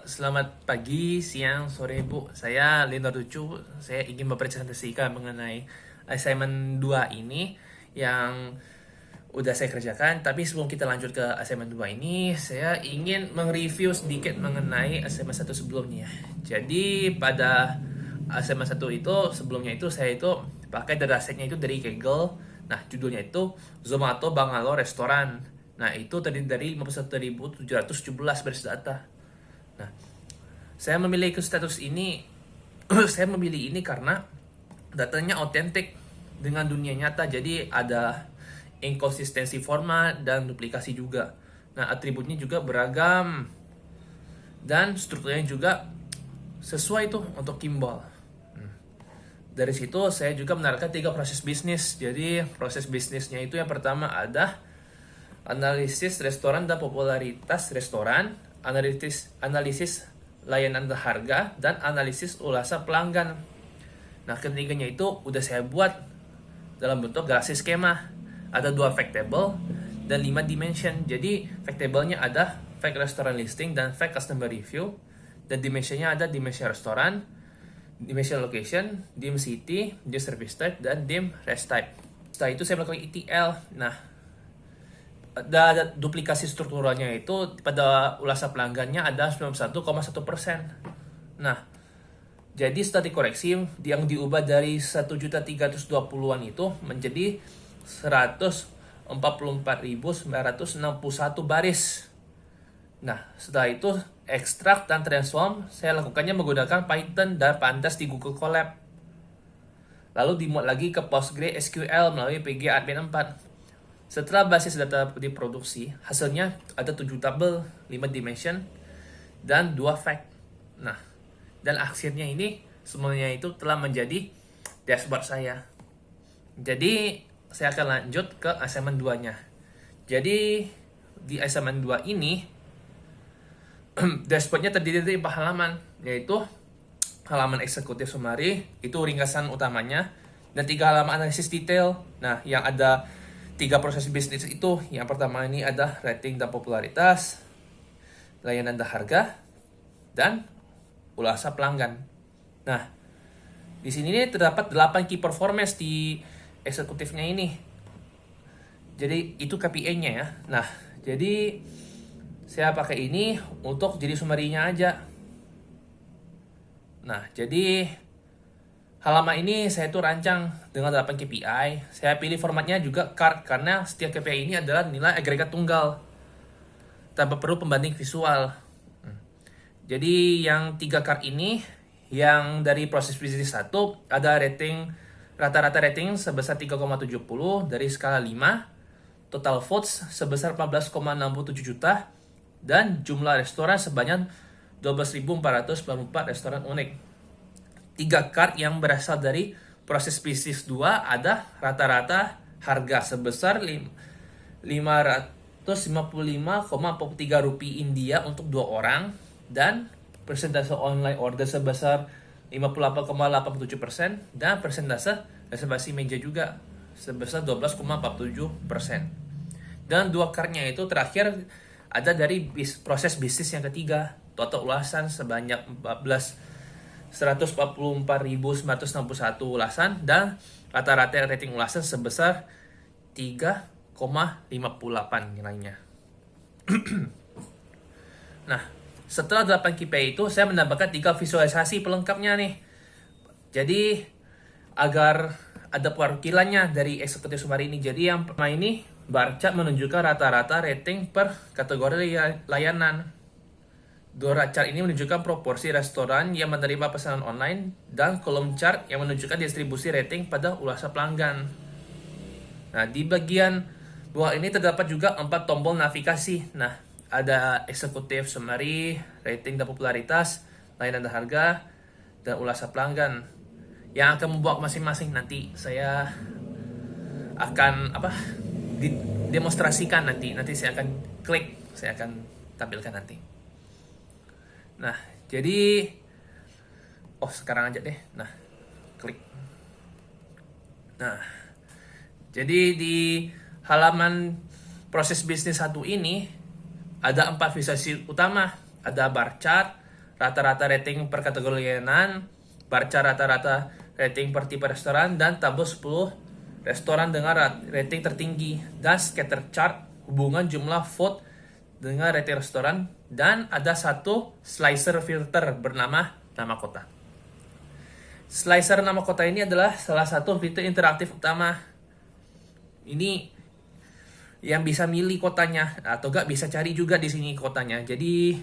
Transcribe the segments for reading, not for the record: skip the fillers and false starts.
Selamat pagi, siang, sore Bu. Saya Leonardo Chu. Saya ingin mempresentasikan mengenai assignment 2 ini yang udah saya kerjakan. Tapi sebelum kita lanjut ke assignment 2 ini, saya ingin mereview sedikit mengenai assignment 1 sebelumnya. Jadi pada assignment 1 itu sebelumnya itu saya itu pakai datasetnya itu dari Kaggle. Nah, judulnya itu Zomato Bangalore Restoran. Nah, itu terdiri dari 51.717 baris data. Nah, saya memilih status ini, saya memilih ini karena datanya otentik dengan dunia nyata. Jadi ada inkonsistensi format dan duplikasi juga. Nah, atributnya juga beragam dan strukturnya juga sesuai tuh untuk Kimball. Dari situ saya juga menerapkan 3 proses bisnis. Jadi proses bisnisnya itu yang pertama ada analisis restoran dan popularitas restoran, analisis layanan dan harga, dan analisis ulasan pelanggan. Nah, ketiganya itu udah saya buat dalam bentuk galaksi skema. Ada 2 fact table dan 5 dimension. Jadi fact table-nya ada fact restaurant listing dan fact customer review. Dan dimensionnya ada dimension restoran, dimension location, dim city, dim service type, dan dim rest type. Setelah itu saya melakukan ETL. Nah, ada duplikasi strukturalnya itu pada ulasan pelanggannya ada 91,1%. Nah, jadi setelah dikoreksi yang diubah dari 1.320-an itu menjadi 144.961 baris. Nah, setelah itu ekstrak dan transform saya lakukannya menggunakan Python dan Pandas di Google Colab. Lalu dimuat lagi ke PostgreSQL melalui pgadmin 4. Setelah basis data diproduksi, hasilnya ada 7 tabel, 5 dimension, dan 2 fact. Nah, dan akhirnya ini semuanya itu telah menjadi dashboard saya. Jadi, saya akan lanjut ke assignment 2-nya. Jadi, di assignment 2 ini, dashboardnya terdiri dari 4 halaman, yaitu halaman eksekutif summary, itu ringkasan utamanya, dan 3 halaman analisis detail. Nah, yang ada 3 proses bisnis itu, yang pertama ini ada rating dan popularitas, layanan dan harga, dan ulasan pelanggan. Nah, di sini terdapat 8 key performance di eksekutifnya ini. Jadi itu KPI-nya ya. Nah, jadi saya pakai ini untuk jadi summary-nya aja. Nah, jadi halaman ini saya tuh rancang dengan 8 KPI. Saya pilih formatnya juga card karena setiap KPI ini adalah nilai agregat tunggal tanpa perlu pembanding visual. Jadi yang 3 card ini, yang dari proses bisnis 1 ada rating, rata-rata rating sebesar 3,70 dari skala 5, total votes sebesar 14,67 juta, dan jumlah restoran sebanyak 12.494 restoran unik. 3 card yang berasal dari proses bisnis 2 ada rata-rata harga sebesar 555,43 rupiah India untuk 2 orang, dan persentase online order sebesar 58,87%, dan persentase reservasi meja juga sebesar 12,47%. Dan 2 cardnya itu terakhir ada dari proses bisnis yang ketiga, total ulasan sebanyak 144.961 ulasan, dan rata-rata rating ulasan sebesar 3,58 nilainya. Nah, setelah 8 KPI itu saya menambahkan 3 visualisasi pelengkapnya nih. Jadi agar ada perwakilannya dari eksekutif summary ini. Jadi yang pertama ini bar chart menunjukkan rata-rata rating per kategori layanan. Dora chart ini menunjukkan proporsi restoran yang menerima pesanan online, dan kolom chart yang menunjukkan distribusi rating pada ulasan pelanggan. Nah, di bagian bawah ini terdapat juga 4 tombol navigasi. Nah, ada eksekutif summary, rating dan popularitas, layanan dan harga, dan ulasan pelanggan. Yang akan membuat masing-masing nanti saya akan demonstrasikan nanti saya akan klik, saya akan tampilkan nanti. Nah, jadi sekarang aja deh. Nah, klik. Nah, jadi di halaman proses bisnis 1 ini ada 4 visualisasi utama. ada bar chart, rata-rata rating per kategori layanan, bar chart rata-rata rating per tipe restoran, dan tabel 10 restoran dengan rating tertinggi, dan scatter chart hubungan jumlah vote dengan rating restoran, dan ada satu slicer filter bernama nama kota. Slicer nama kota ini adalah salah satu fitur interaktif utama. Ini yang bisa milih kotanya, atau gak bisa cari juga di sini kotanya. Jadi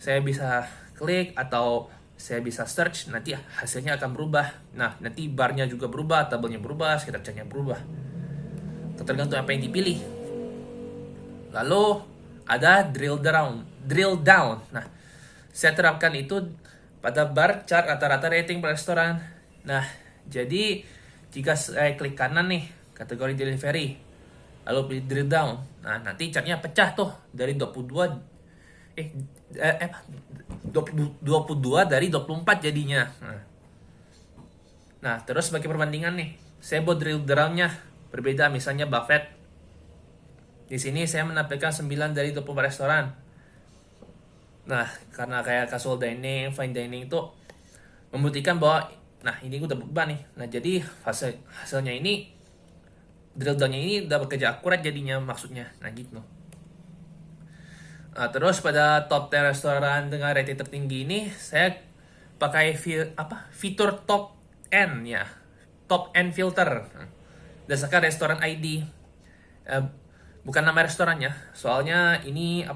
saya bisa klik atau saya bisa search, nanti hasilnya akan berubah. Nah, nanti barnya juga berubah, tabelnya berubah, scatter chartnya berubah. Tergantung apa yang dipilih. Lalu ada drill down. Nah, saya terapkan itu pada bar chart rata-rata rating per restoran. Nah, jadi jika saya klik kanan nih, kategori delivery, lalu pilih drill down. Nah, nanti chartnya pecah tuh dari 22 dari 24 jadinya. Nah, terus sebagai perbandingan nih, saya buat drill down-nya berbeda, misalnya Buffett. Di sini saya menampilkan 9 dari 24 restoran. Nah, karena kayak casual dining, fine dining itu membuktikan bahwa nah ini udah berubah nih. Nah, jadi hasilnya ini drill down-nya ini udah bekerja akurat jadinya, maksudnya. Nah, gitu. Nah, terus pada top 10 restoran dengan rating tertinggi ini saya pakai fitur top N ya. Top N filter. Berdasarkan restoran ID. Bukan nama restorannya. Soalnya ini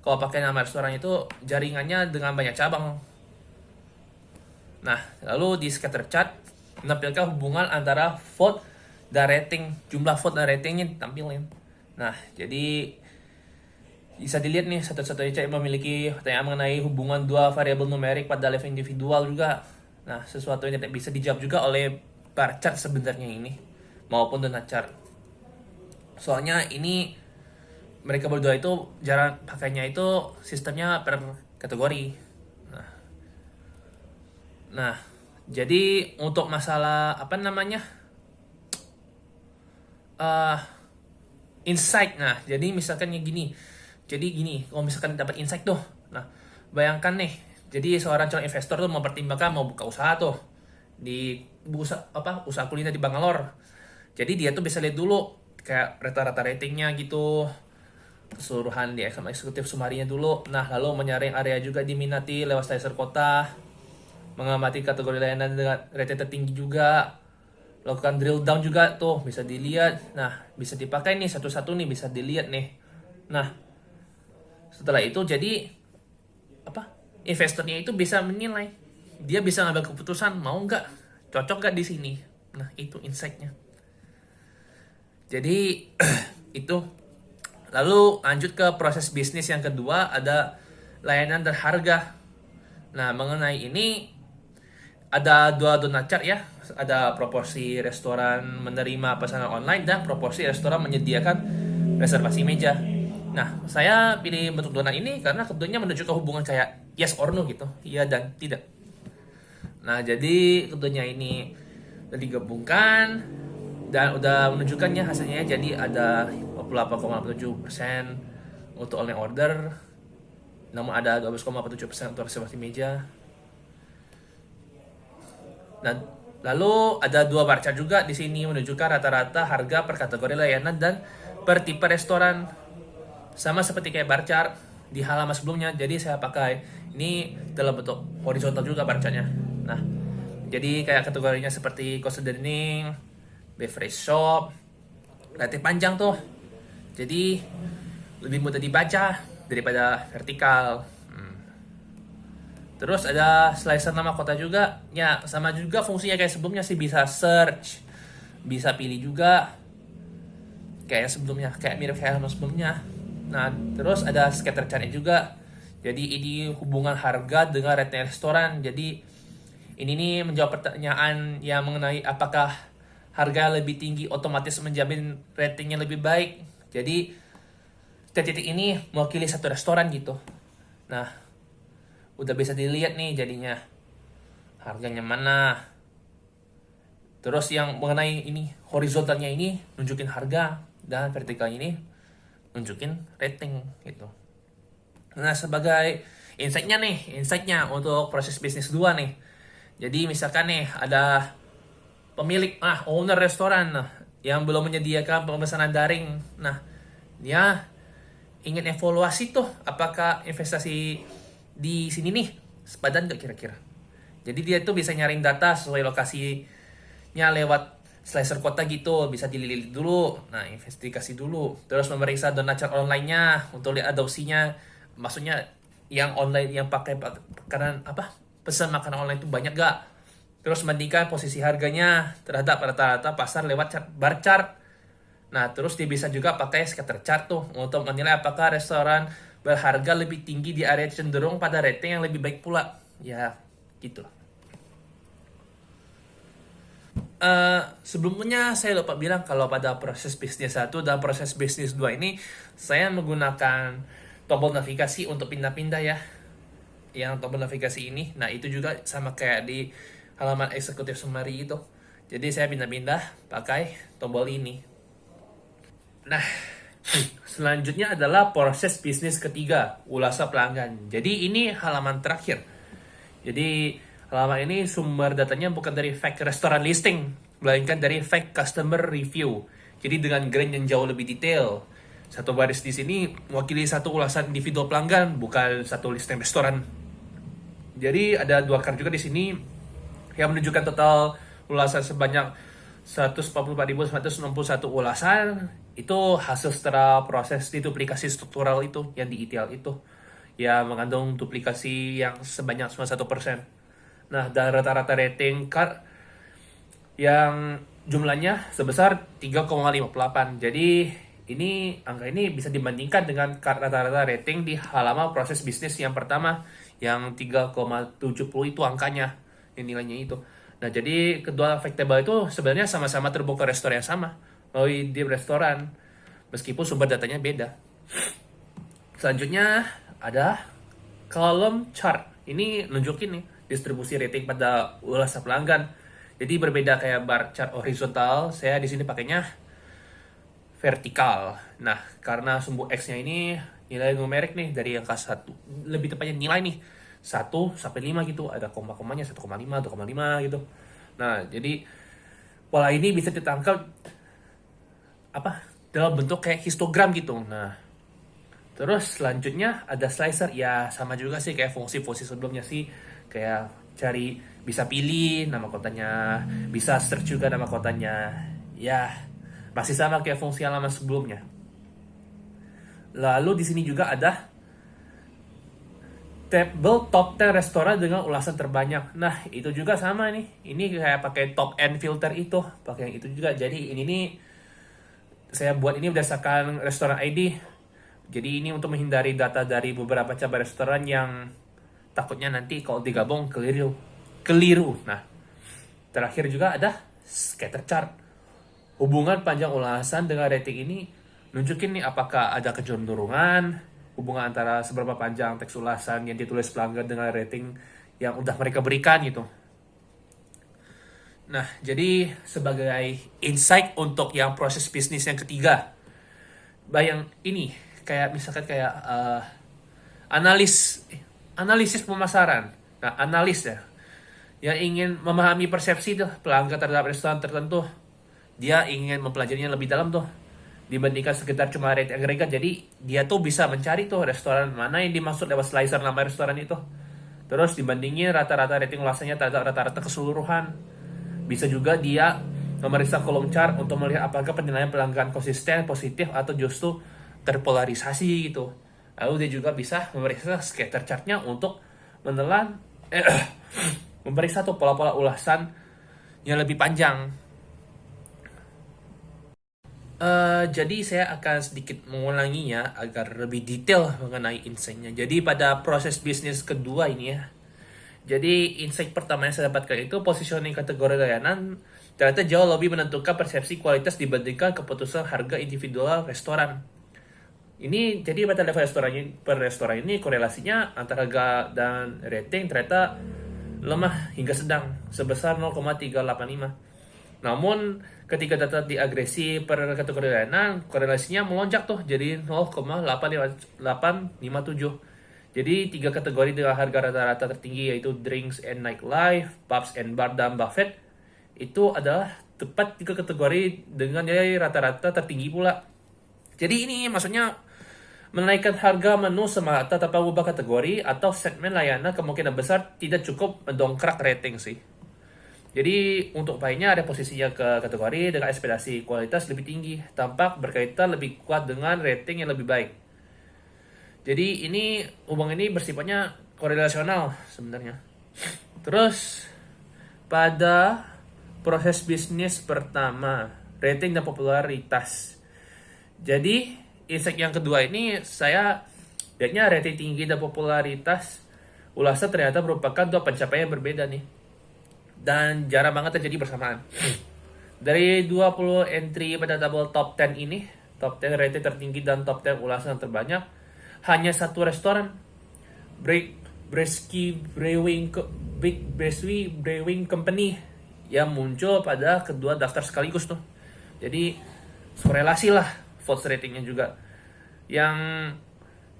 kalau pakai nama restoran itu jaringannya dengan banyak cabang. Nah, lalu di scatter chart menampilkan hubungan antara vote dan rating. Jumlah vote dan ratingnya ditampilin. Nah, jadi bisa dilihat nih, satu-satunya chart memiliki pertanyaan mengenai hubungan dua variabel numerik pada level individual juga. Nah, sesuatu yang tidak bisa dijawab juga oleh bar chart sebenarnya ini, maupun donut chart. Soalnya ini mereka berdua itu jarang pakainya itu sistemnya per kategori. Nah, jadi untuk masalah insight. Nah, jadi misalkan gini. Jadi gini, kalau misalkan dapat insight tuh. Nah, bayangkan nih, jadi seorang calon investor tuh mempertimbangkan mau buka usaha tuh di usaha kuliner di Bangalore. Jadi dia tuh bisa lihat dulu kayak rata-rata ratingnya gitu, keseluruhan di eksekutif sumarinya dulu. Nah, lalu menyaring area juga diminati lewat slicer kota, mengamati kategori layanan dengan rating tertinggi juga, lakukan drill down juga tuh bisa dilihat. Nah, bisa dipakai nih satu-satu nih, bisa dilihat nih. Nah, setelah itu jadi investornya itu bisa menilai, dia bisa ngambil keputusan mau nggak, cocok nggak di sini. Nah, itu insight-nya. Jadi itu. Lalu lanjut ke proses bisnis yang kedua, ada layanan dan harga. Nah, mengenai ini ada dua donut chart ya. Ada proporsi restoran menerima pesanan online dan proporsi restoran menyediakan reservasi meja. Nah, saya pilih bentuk donat ini karena kebetulannya menunjukkan hubungan kayak yes or no gitu, iya dan tidak. Nah, jadi kebetulannya ini udah digabungkan dan udah menunjukkannya hasilnya, jadi ada 28,7% untuk online order, namun ada 12,47% untuk reservasi meja. Nah, lalu ada dua bar chart juga di sini menunjukkan rata-rata harga per kategori layanan dan per tipe restoran. Sama seperti kayak bar chart di halaman sebelumnya, jadi saya pakai ini dalam bentuk horizontal juga bar chartnya. Nah, jadi kayak kategorinya seperti coastal dining, beverage shop, relatif panjang tuh, jadi lebih mudah dibaca daripada vertikal. Terus ada slicer nama kota juga, ya sama juga fungsinya kayak sebelumnya sih, bisa search, bisa pilih juga kayak sebelumnya, kayak mirip kayak sebelumnya. Nah, terus ada scatter chart juga. Jadi ini hubungan harga dengan rating restoran. Jadi ini nih menjawab pertanyaan yang mengenai apakah harga lebih tinggi otomatis menjamin ratingnya lebih baik. Jadi titik ini mewakili satu restoran gitu. Nah, udah bisa dilihat nih jadinya harganya mana. Terus yang mengenai ini horizontalnya ini nunjukin harga, dan vertikalnya ini nunjukin rating gitu. Nah, sebagai insight-nya untuk proses bisnis 2 nih. Jadi misalkan nih ada pemilik, owner restoran nah, yang belum menyediakan pemesanan daring. Nah, dia ingin evaluasi tuh apakah investasi di sini nih sepadan gak kira-kira. Jadi dia tuh bisa nyaring data sesuai lokasinya lewat slicer kota gitu, bisa dililit dulu, nah investigasi dulu, terus memeriksa donatur online-nya untuk lihat adopsinya, maksudnya yang online yang pakai makanan apa pesan makanan online itu banyak gak, terus bandingkan posisi harganya terhadap rata-rata pasar lewat bar chart. Nah, terus dia bisa juga pakai scatter chart tuh untuk menilai apakah restoran berharga lebih tinggi di area cenderung pada rating yang lebih baik pula. Ya, gitu. Sebelumnya saya lupa bilang kalau pada proses bisnis 1 dan proses bisnis 2 ini saya menggunakan tombol navigasi untuk pindah-pindah ya. Yang tombol navigasi ini, nah itu juga sama kayak di halaman eksekutif summary itu. Jadi saya pindah-pindah pakai tombol ini. Nah, selanjutnya adalah proses bisnis ketiga, ulasan pelanggan. Jadi ini halaman terakhir. Jadi halaman ini sumber datanya bukan dari fact restoran listing, melainkan dari fact customer review. Jadi dengan grain yang jauh lebih detail. Satu baris di sini mewakili satu ulasan individu pelanggan, bukan satu listing restoran. Jadi ada 2 card juga di sini yang menunjukkan total ulasan sebanyak 144.961 ulasan. Itu hasil setelah proses duplikasi struktural itu yang di ETL itu, yang mengandung duplikasi yang sebanyak 91%. Nah, dan rata-rata rating card yang jumlahnya sebesar 3,58. Jadi angka ini bisa dibandingkan dengan card rata-rata rating di halaman proses bisnis yang pertama yang 3,70 itu angkanya, yang nilainya itu. Nah, jadi kedua fact table itu sebenarnya sama-sama terbuka restoran yang sama melalui di restoran, meskipun sumber datanya beda. Selanjutnya ada column chart. Ini nunjukin nih distribusi rating pada ulasan pelanggan. Jadi berbeda kayak bar chart horizontal, saya di sini pakainya vertikal. Nah, karena sumbu X-nya ini nilai numerik nih dari angka 1, lebih tepatnya nilai nih 1 sampai 5 gitu, ada koma-komanya 1,5, 2,5 gitu. Nah, jadi pola ini bisa ditangkap dalam bentuk kayak histogram gitu. Nah, terus selanjutnya ada slicer, ya sama juga sih kayak fungsi-fungsi sebelumnya sih, kayak cari, bisa pilih nama kotanya, bisa search juga nama kotanya. Ya, masih sama kayak fungsi halaman sebelumnya. Lalu di sini juga ada table top 10 restoran dengan ulasan terbanyak. Nah, itu juga sama nih. Ini kayak pakai top end filter itu, pakai yang itu juga. Jadi ini nih saya buat ini berdasarkan restoran ID. Jadi ini untuk menghindari data dari beberapa cabang restoran yang takutnya nanti kalau digabung keliru. Nah, terakhir juga ada scatter chart. Hubungan panjang ulasan dengan rating ini nunjukin nih apakah ada kecenderungan hubungan antara seberapa panjang teks ulasan yang ditulis pelanggan dengan rating yang udah mereka berikan gitu. Nah, jadi sebagai insight untuk yang proses bisnis yang ketiga, bayang ini kayak misalkan kayak analisis pemasaran. Nah, analis ya, yang ingin memahami persepsi tuh pelanggan terhadap restoran tertentu, dia ingin mempelajarinya lebih dalam tuh dibandingkan sekedar cuma rate agregat. Jadi dia tuh bisa mencari tuh restoran mana yang dimaksud lewat slicer nama restoran itu, terus dibandingin rata-rata rating ulasannya terhadap rata-rata keseluruhan. Bisa juga dia memeriksa kolom chart untuk melihat apakah penilaian pelanggan konsisten, positif, atau justru terpolarisasi gitu. Lalu dia juga bisa memeriksa scatter chartnya untuk menelan memeriksa tuh pola-pola ulasan yang lebih panjang. Jadi saya akan sedikit mengulanginya agar lebih detail mengenai insight-nya. Jadi pada proses bisnis kedua ini ya, jadi insight pertama yang saya dapatkan itu positioning kategori layanan ternyata jauh lebih menentukan persepsi kualitas dibandingkan keputusan harga individual restoran. Ini jadi pada level per restoran ini korelasinya antara harga dan rating ternyata lemah hingga sedang sebesar 0,385. Namun ketika data diagresi per kategori layanan, korelasinya melonjak tuh jadi 0,857. Jadi 3 kategori dengan harga rata-rata tertinggi yaitu drinks and nightlife, pubs and bar, dan buffet. Itu adalah tepat 3 kategori dengan nilai rata-rata tertinggi pula. Jadi ini maksudnya menaikkan harga menu semata tanpa mengubah kategori atau segmen layanan kemungkinan besar tidak cukup mendongkrak rating sih. Jadi untuk upayanya ada posisinya ke kategori dengan ekspektasi kualitas lebih tinggi, tampak berkaitan lebih kuat dengan rating yang lebih baik. Jadi ini hubungan ini bersifatnya korelasional sebenarnya. Terus pada proses bisnis pertama, rating dan popularitas. Jadi insight yang kedua ini saya lihatnya rating tinggi dan popularitas ulasan ternyata merupakan dua pencapaian yang berbeda nih. Dan jarang banget terjadi bersamaan. Dari 20 entry pada tabel top 10 ini, top 10 rating tertinggi dan top 10 ulasan terbanyak, hanya satu restoran, Bresky Brewing Company, yang muncul pada kedua daftar sekaligus tuh. Jadi korelasi lah votes ratingnya juga, yang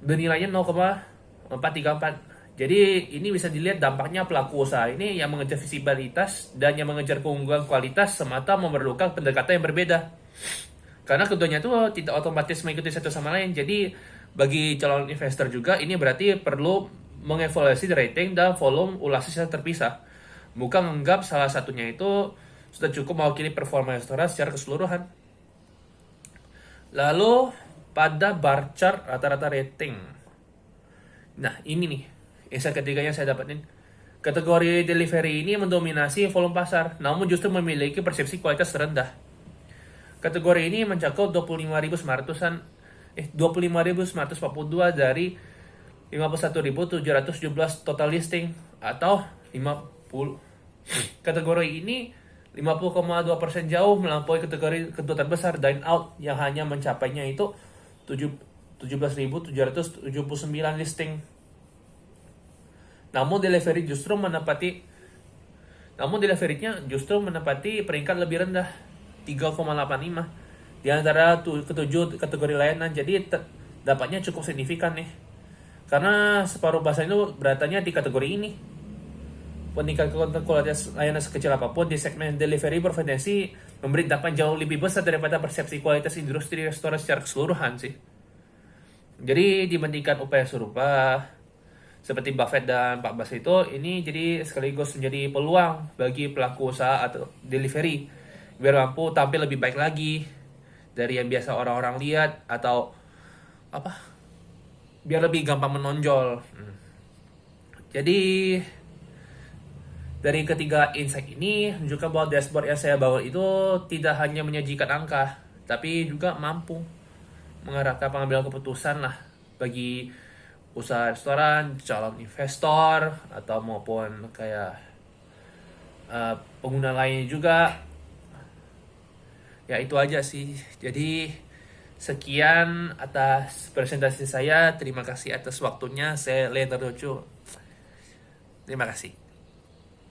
bernilainya 0,434. Jadi ini bisa dilihat dampaknya pelaku usaha ini yang mengejar visibilitas dan yang mengejar keunggulan kualitas semata memerlukan pendekatan yang berbeda. Karena keduanya itu tidak otomatis mengikuti satu sama lain. Jadi bagi calon investor juga ini berarti perlu mengevaluasi rating dan volume ulasan secara terpisah. Bukan menganggap salah satunya itu sudah cukup mewakili performa restoran secara keseluruhan. Lalu pada bar chart rata-rata rating. Nah ini nih insight ketiganya saya dapatin. Kategori delivery ini mendominasi volume pasar, namun justru memiliki persepsi kualitas rendah. Kategori ini mencakup 25.942 dari 51.717 total listing atau 50. Kategori ini 50,2% jauh melampaui kategori kedua terbesar dine out yang hanya mencapainya itu 17.779 listing. Namun delivery-nya justru menempati peringkat lebih rendah 3,85 di antara ketujuh kategori layanan. Jadi dapatnya cukup signifikan nih. Karena separuh bahasa itu beratanya di kategori ini. Peningkatan kualitas layanan sekecil apapun di segmen delivery berpotensi memberi dampak jauh lebih besar daripada persepsi kualitas industri restoran secara keseluruhan sih. Jadi dibandingkan upaya serupa seperti Buffett dan Pak Bas itu, ini jadi sekaligus menjadi peluang bagi pelaku usaha atau delivery biar mampu tampil lebih baik lagi dari yang biasa orang-orang lihat, atau biar lebih gampang menonjol. Jadi dari ketiga insight ini menunjukkan bahwa dashboard yang saya bangun itu tidak hanya menyajikan angka, tapi juga mampu mengarahkan pengambilan keputusan lah bagi usaha restoran, calon investor, atau maupun kayak pengguna lainnya juga. Ya itu aja sih. Jadi sekian atas presentasi saya. Terima kasih atas waktunya. Saya Leonardo Chu. Terima kasih.